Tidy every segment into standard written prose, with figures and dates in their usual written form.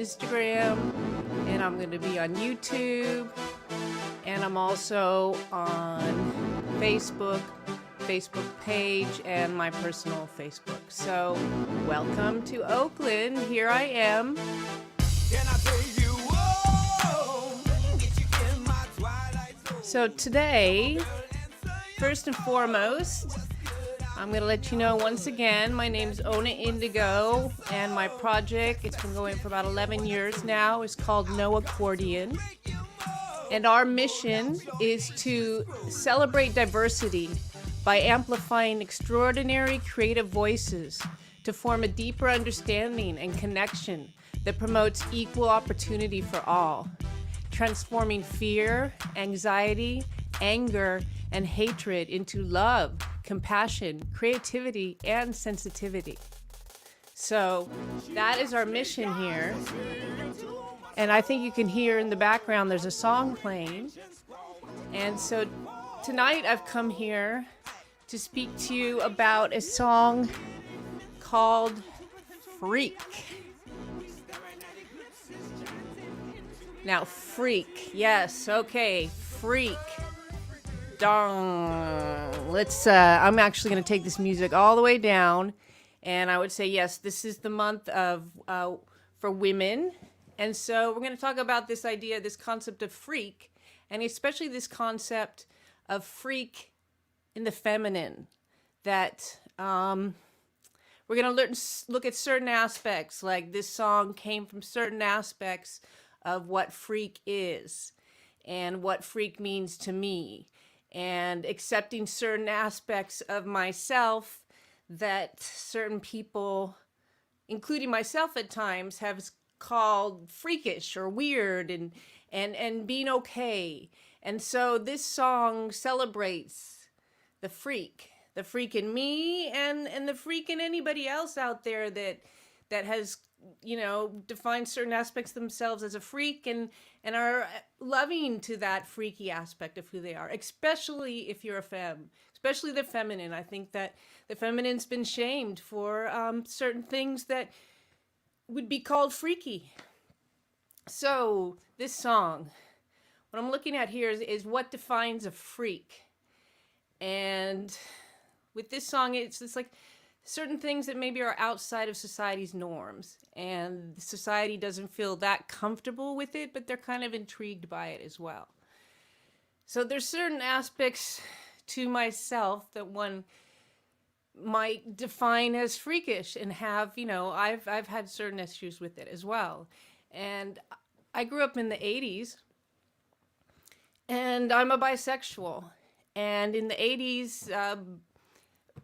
Instagram, and I'm going to be on YouTube, and I'm also on Facebook page, and my personal Facebook. So, welcome to Oakland. Here I am. So today, first and foremost, I'm going to let you know once again, my name's Ona Indigo, and my project, it's been going for about 11 years now, is called No Accordion. And our mission is to celebrate diversity by amplifying extraordinary creative voices to form a deeper understanding and connection that promotes equal opportunity for all, transforming fear, anxiety, anger, and hatred into love, compassion, creativity, and sensitivity. So that is our mission here. And I think you can hear in the background there's a song playing. And so tonight I've come here to speak to you about a song called Freak. Now, freak, yes, okay, freak. Darn. Let's, I'm actually going to take this music all the way down. And I would say, yes, this is the month of, for women. And so we're going to talk about this idea, this concept of freak, and especially this concept of freak in the feminine. That we're going to look at certain aspects, like this song came from certain aspects of what freak is and what freak means to me, and accepting certain aspects of myself that certain people, including myself at times, have called freakish or weird, and being okay. And so this song celebrates the freak in me, and the freak in anybody else out there that has, you know, defined certain aspects of themselves as a freak, and are loving to that freaky aspect of who they are, especially if you're a femme, especially the feminine. I think that the feminine's been shamed for certain things that would be called freaky. So this song, what I'm looking at here is what defines a freak. And with this song, it's like certain things that maybe are outside of society's norms, and society doesn't feel that comfortable with it, but they're kind of intrigued by it as well. So there's certain aspects to myself that one might define as freakish, and have, you know, I've had certain issues with it as well. And I grew up in the 80s, and I'm a bisexual. And in the 80s,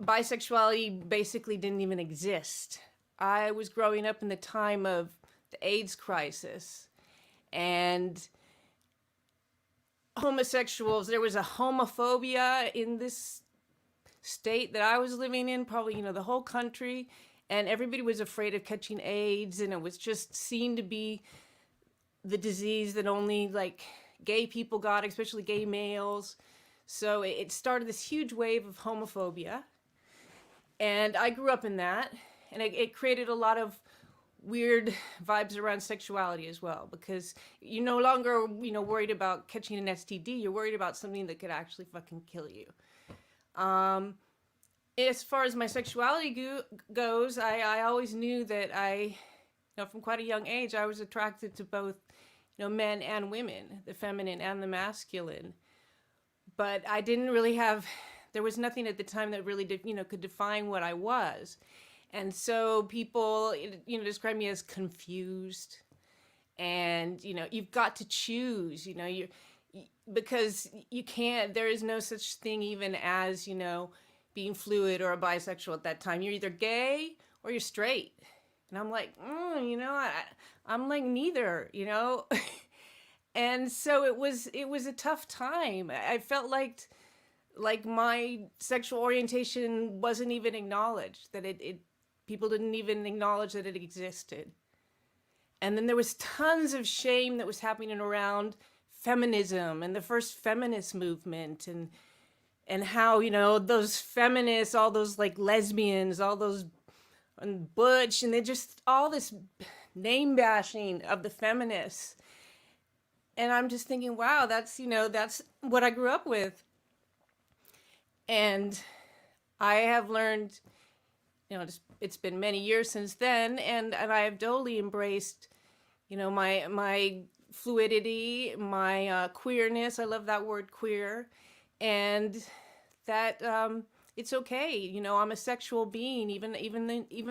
bisexuality basically didn't even exist. I was growing up in the time of the AIDS crisis, and homosexuals, there was a homophobia in this state that I was living in, probably, you know, the whole country, and everybody was afraid of catching AIDS, and it was just seen to be the disease that only like gay people got, especially gay males. So it started this huge wave of homophobia, and I grew up in that, and it created a lot of weird vibes around sexuality as well, because you're no longer, you know, worried about catching an STD, you're worried about something that could actually fucking kill you. As far as my sexuality goes, I always knew that you know, from quite a young age, I was attracted to both, you know, men and women, the feminine and the masculine. But I didn't really have, there was nothing at the time that really you know, could define what I was. And so people, you know, describe me as confused, and, you know, you've got to choose, you know, because you can't, there is no such thing even as, you know, being fluid or a bisexual at that time. You're either gay or you're straight. And I'm like, you know, I'm like neither, you know. And so it was a tough time. I felt like my sexual orientation wasn't even acknowledged, that people didn't even acknowledge that it existed. And then there was tons of shame that was happening around feminism and the first feminist movement, and how, you know, those feminists, all those like lesbians, all those and butch, and they just all this name bashing of the feminists. And I'm just thinking, wow, that's what I grew up with. And I have learned, it's been many years since then, and I have totally embraced, my fluidity, my queerness. I love that word, queer, and that it's okay. I'm a sexual being, even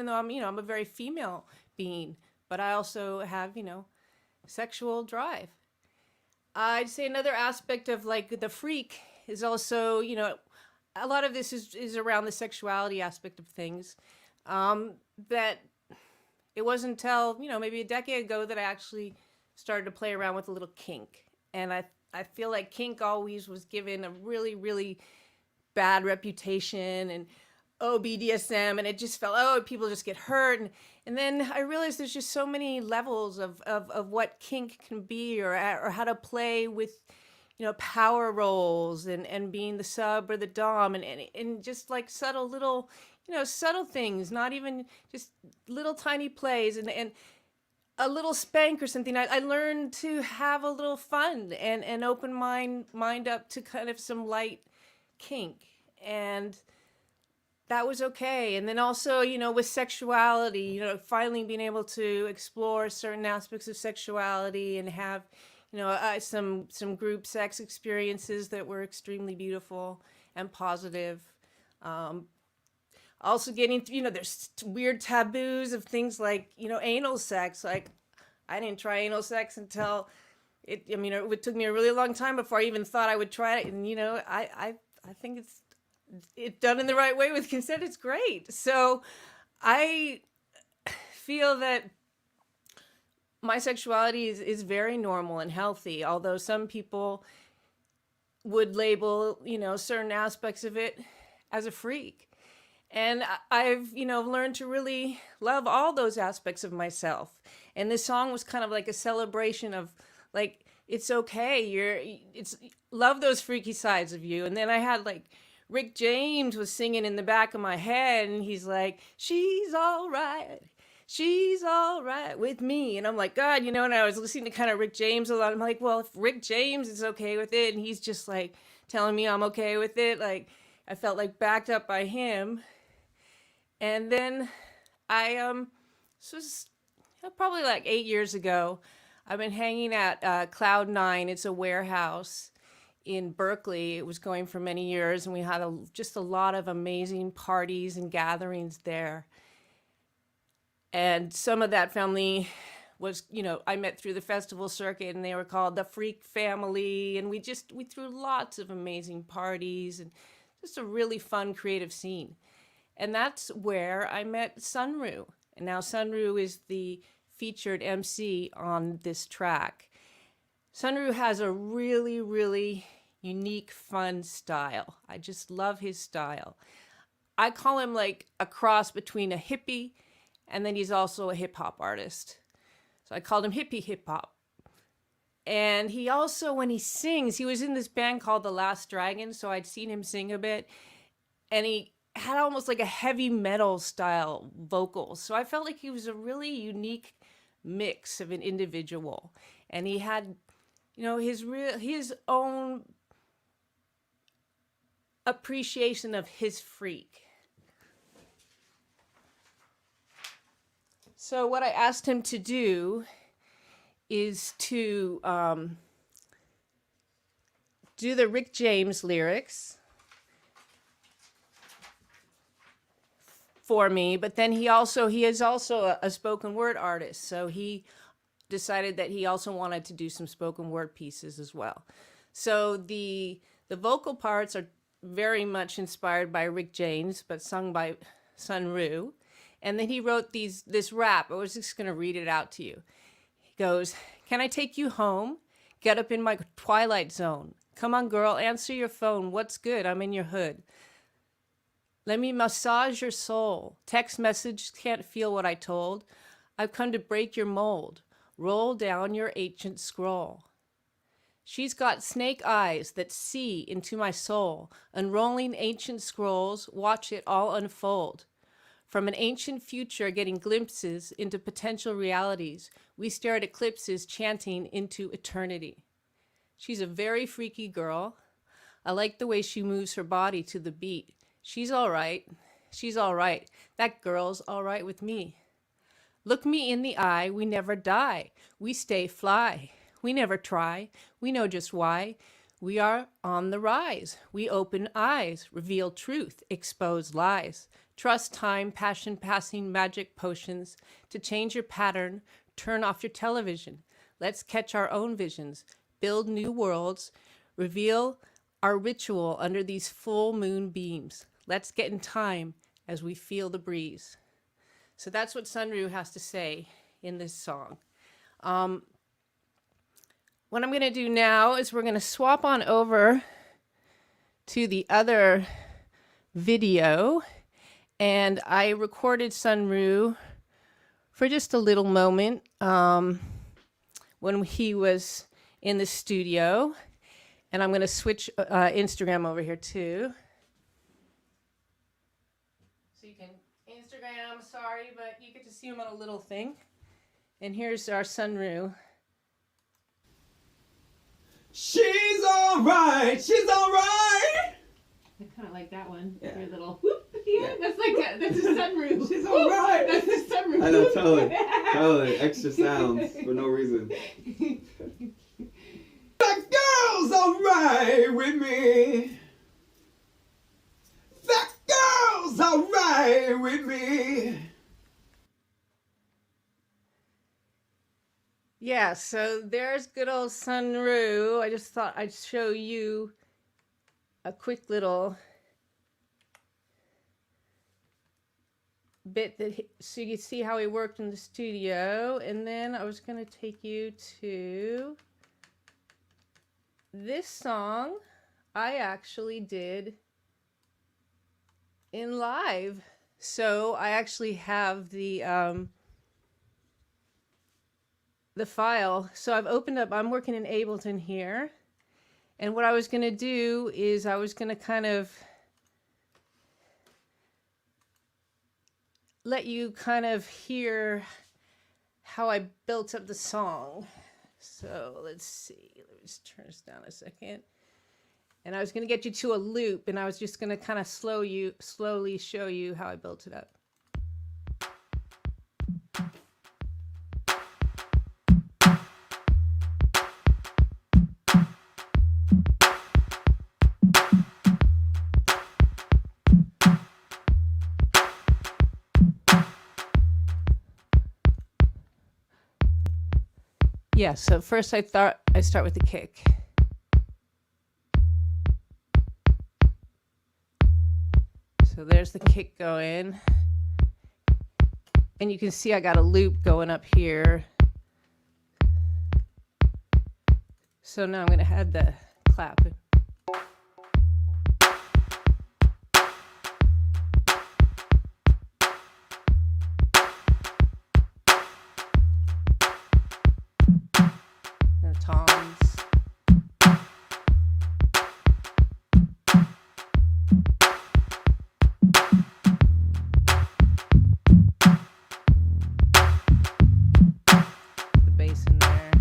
though I'm a very female being, but I also have sexual drive. I'd say another aspect of like the freak is also, a lot of this is around the sexuality aspect of things. That it wasn't until, maybe a decade ago that I actually started to play around with a little kink. And I feel like kink always was given a really, really bad reputation, and BDSM, and it just felt, people just get hurt. And then I realized there's just so many levels of what kink can be, or how to play with, power roles, and being the sub or the dom, and just like subtle little, subtle things, not even just little tiny plays, and a little spank or something. I learned to have a little fun and open mind up to kind of some light kink. And that was okay. And then also, with sexuality, finally being able to explore certain aspects of sexuality and have, some group sex experiences that were extremely beautiful and positive. Also getting, there's weird taboos of things like, anal sex. Like, I didn't try anal sex until it took me a really long time before I even thought I would try it. And, I think it's done in the right way with consent. It's great. So I feel that my sexuality is very normal and healthy, although some people would label, certain aspects of it as a freak. And I've, learned to really love all those aspects of myself. And this song was kind of like a celebration of, like, it's okay. Love those freaky sides of you. And then I had like Rick James was singing in the back of my head, and he's like, she's all right. She's all right with me. And I'm like, God, and I was listening to kind of Rick James a lot. I'm like, well, if Rick James is okay with it, and he's just like telling me I'm okay with it, like I felt like backed up by him. And then this was probably like 8 years ago, I've been hanging at Cloud 9. It's a warehouse in Berkeley. It was going for many years, and we had just a lot of amazing parties and gatherings there. And some of that family was, I met through the festival circuit, and they were called the Freak Family. And we threw lots of amazing parties and just a really fun, creative scene. And that's where I met Sunru. And now Sunru is the featured MC on this track. Sunru has a really, really unique, fun style. I just love his style. I call him like a cross between a hippie, and then he's also a hip hop artist. So I called him hippie hip hop. And he also, when he sings, he was in this band called The Last Dragon, so I'd seen him sing a bit. And he had almost like a heavy metal style vocal. So I felt like he was a really unique mix of an individual. And he had, his own appreciation of his freak. So what I asked him to do is to do the Rick James lyrics for me, but then he is also a spoken word artist, so he decided that he also wanted to do some spoken word pieces as well. So the vocal parts are very much inspired by Rick James, but sung by Sunru. And then he wrote this rap. I was just going to read it out to you. He goes, "Can I take you home? Get up in my twilight zone. Come on, girl, answer your phone. What's good? I'm in your hood. Let me massage your soul. Text message can't feel what I told. I've come to break your mold. Roll down your ancient scroll. She's got snake eyes that see into my soul. Unrolling ancient scrolls, watch it all unfold. From an ancient future, getting glimpses into potential realities, we stare at eclipses chanting into eternity. She's a very freaky girl. I like the way she moves her body to the beat. She's all right. She's all right. That girl's all right with me. Look me in the eye, we never die. We stay fly. We never try. We know just why. We are on the rise. We open eyes, reveal truth, expose lies. Trust time, passion, passing magic potions to change your pattern, turn off your television. Let's catch our own visions, build new worlds, reveal our ritual under these full moon beams. Let's get in time as we feel the breeze. So that's what Sunru has to say in this song. What I'm going to do now is we're going to swap on over to the other video. And I recorded Sunru for just a little moment when he was in the studio. And I'm going to switch Instagram over here too. So you can Instagram, sorry, but you get to see him on a little thing. And here's our Sunru. She's all right. She's all right. I kind of like that one. Yeah. Your little whoop. Yeah, that's like that's a Sunru. She's all right. That's a Sunru. I know, totally. Extra sounds for no reason. That girl's all right with me. That girl's all right with me. Yeah, so there's good old Sunru. I just thought I'd show you a quick little bit so you can see how he worked in the studio. And then I was going to take you to this song I actually did in live. So I actually have the file. So I've opened up, I'm working in Ableton here. And what I was going to do is I was going to kind of let you kind of hear how I built up the song. So let's see. Let me just turn this down a second. And I was going to get you to a loop, and I was just going to kind of slowly show you how I built it up. Yeah, so first I thought I'd start with the kick. So there's the kick going. And you can see I got a loop going up here. So now I'm going to add the clap. Toms. The bass in there.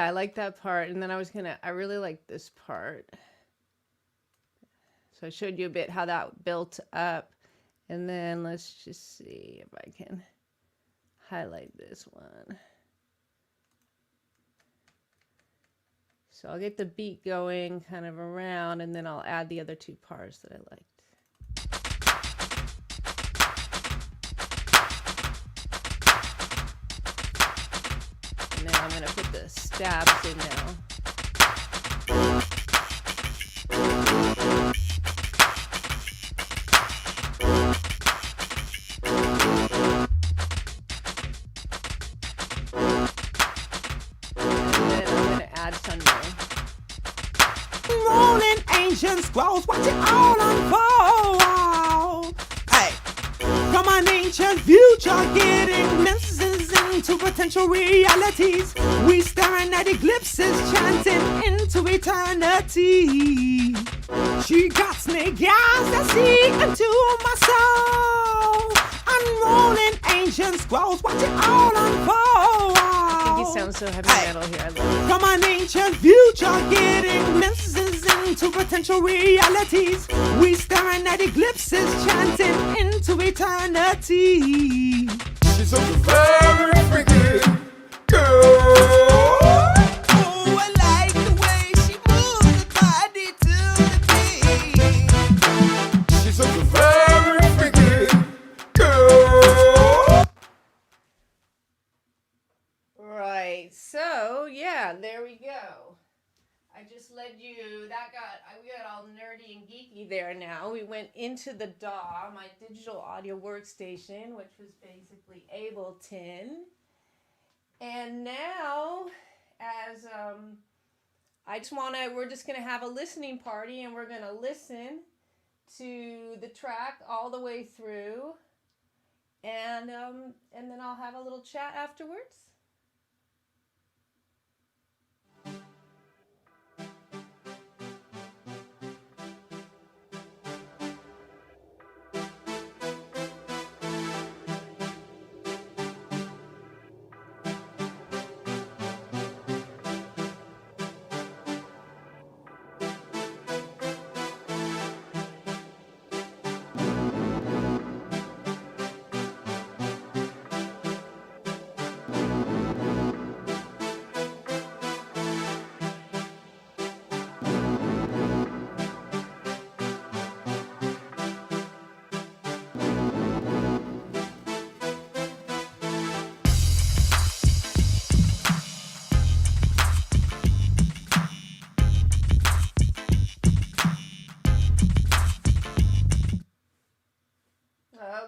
I like that part. And then I really like this part. So I showed you a bit how that built up. And then let's just see if I can highlight this one. So I'll get the beat going kind of around, and then I'll add the other two parts that I liked. And then I'm going to put the stabs in now. Rolling ancient scrolls, watch it all unfold. Hey, from an ancient future, getting glimpses into potential realities. We staring at eclipses, chanting into eternity. She got snake eyes that see into my soul. Unrolling ancient scrolls, watch it all unfold. He sounds so heavy metal here. I love it. From an ancient future, getting glimpses into potential realities. We staring at eclipses, chanting into eternity. She's a very freaky girl. Oh, I like the way she moves the body to the beat. She's a very freaky girl. Right, so yeah, there we go. I just led you, we got all nerdy and geeky there now. We went into the Daw, my digital audio workstation, which was basically Ableton. And now, as we're just gonna have a listening party, and we're gonna listen to the track all the way through, and then I'll have a little chat afterwards.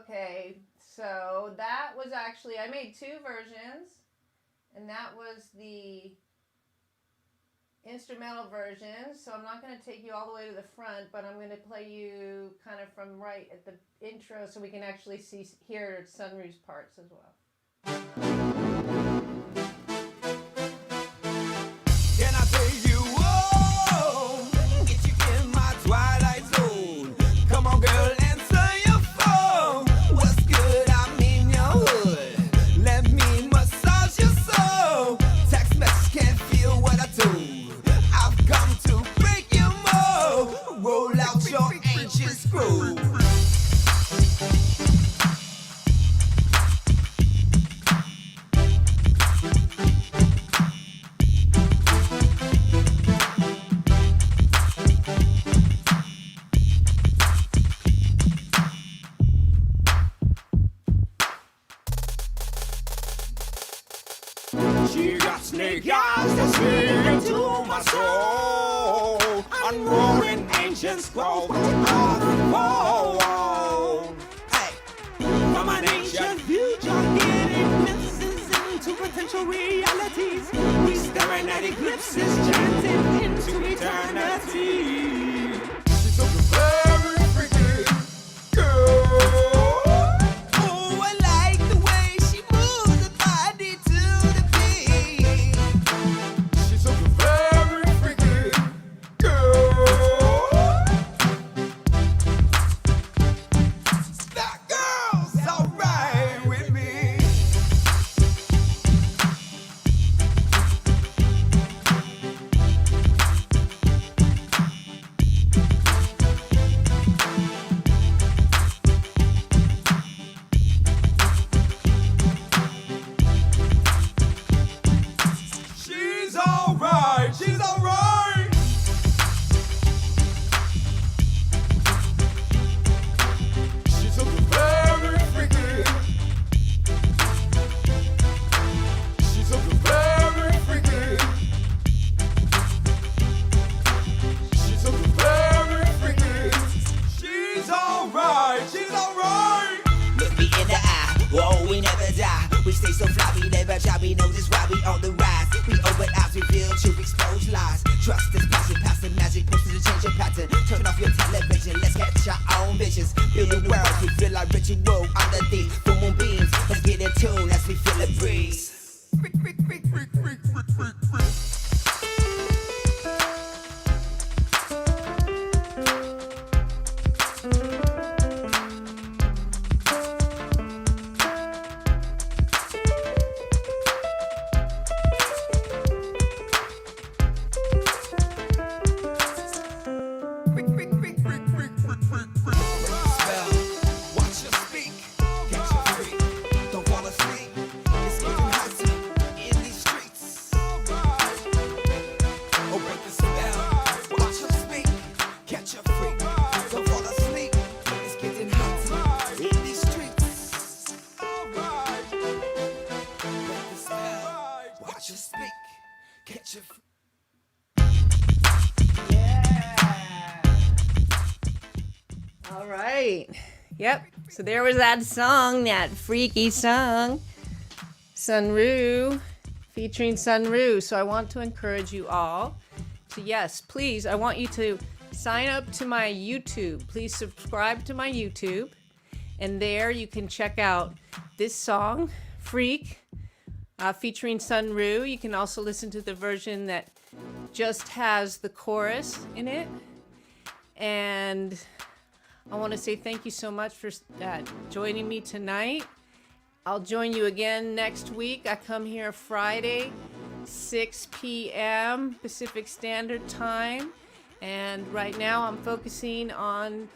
Okay, so that was actually, I made two versions, and that was the instrumental version. So I'm not going to take you all the way to the front, but I'm going to play you kind of from right at the intro so we can actually hear Sunru's parts as well. Can I take you home? Get you in my twilight zone. Come on, girl, answer your phone. What's good? I'm in your hood. Let me massage your soul. Text message can't feel what I do. I've come to break your mold. Roll out your ancient screw. She got snake eyes that see into my soul. Unrolling ancient scrolls on the wall. Hey, from an ancient future, getting glimpses into potential realities. We staring at eclipses, chanting into eternity. She's a very freaky girl. Oh, I like the way she moves the body to the beat. She's a very freaky girl. That girl's alright with me. our job, we know this why we on the rise. We open eyes, reveal truth, expose lies. Trust is passion, pass the magic, posted to change your pattern. Turn off your television, let's catch our own visions. Build a world, we feel like ritual under the full moon beams. Let's get in tune as we feel the breeze. All right. Yep. So there was that song, that freaky song, Sunru, featuring Sunru. So I want to encourage you all to, yes, please, I want you to sign up to my YouTube. Please subscribe to my YouTube. And there you can check out this song, Freak, featuring Sunru. You can also listen to the version that just has the chorus in it. And I want to say thank you so much for joining me tonight. I'll join you again next week. I come here Friday, 6 p.m. Pacific Standard Time. And right now I'm focusing on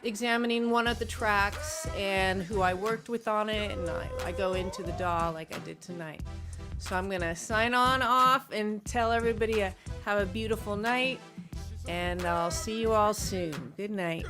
examining one of the tracks and who I worked with on it. And I go into the Daw like I did tonight. So I'm going to sign on off and tell everybody have a beautiful night. And I'll see you all soon. Good night.